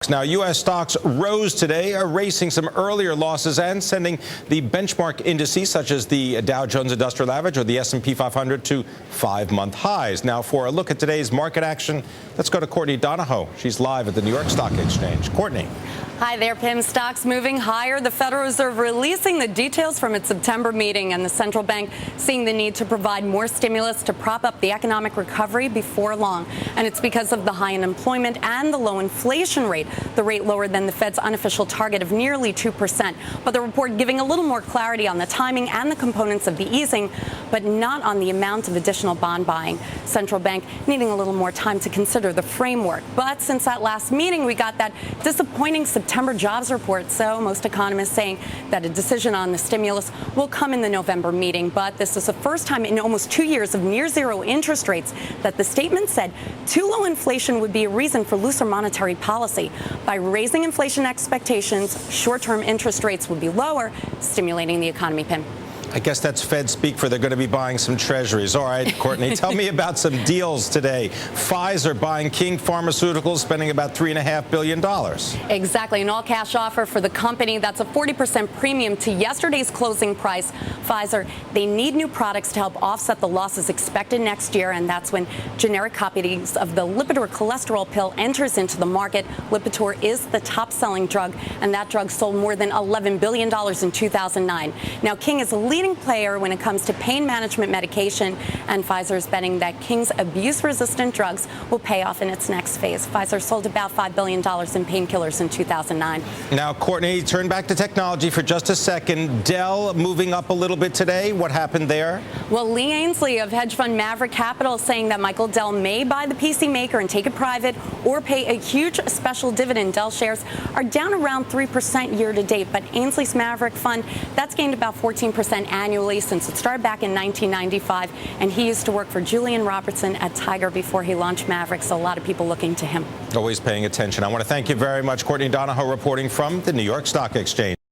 Now, U.S. stocks rose today, erasing some earlier losses and sending the benchmark indices such as the Dow Jones Industrial Average or the S&P 500 to five-month highs. Now, for a look at today's market action, let's go to Courtney Donohoe. She's live at the New York Stock Exchange. Courtney. Hi there, Pimm. Stocks moving higher. The Federal Reserve releasing the details from its September meeting, and the central bank seeing the need to provide more stimulus to prop up the economic recovery before long. And it's because of the high unemployment and the low inflation rate, the rate lower than the Fed's unofficial target of nearly 2%. But the report giving a little more clarity on the timing and the components of the easing, but not on the amount of additional bond buying. Central bank needing a little more time to consider the framework. But since that last meeting, we got that disappointing September jobs report, so most economists saying that a decision on the stimulus will come in the November meeting. But this is the first time in almost 2 years of near zero interest rates that the statement said too low inflation would be a reason for looser monetary policy. By raising inflation expectations, short-term interest rates would be lower, stimulating the economy. Pimm. I guess that's Fed speak for they're going to be buying some treasuries. All right, Courtney, tell me about some deals today. Pfizer buying King Pharmaceuticals, spending about $3.5 billion. Exactly, an all-cash offer for the company. That's a 40% premium to yesterday's closing price. Pfizer, they need new products to help offset the losses expected next year, and that's when generic copies of the Lipitor cholesterol pill enters into the market. Lipitor is the top-selling drug, and that drug sold more than $11 billion in 2009. Now, King is a leading player when it comes to pain management medication, and Pfizer is betting that King's abuse-resistant drugs will pay off in its next phase. Pfizer sold about $5 billion in painkillers in 2009. Now, Courtney, turn back to technology for just a second. Dell moving up a little bit today. What happened there? Well, Lee Ainsley of hedge fund Maverick Capital is saying that Michael Dell may buy the PC maker and take it private or pay a huge special dividend. Dell shares are down around 3% year to date, but Ainsley's Maverick fund, that's gained about 14% annually since it started back in 1995, and he used to work for Julian Robertson at Tiger before he launched Maverick, so a lot of people looking to him. Always paying attention. I want to thank you very much, Courtney Donohoe, reporting from the New York Stock Exchange.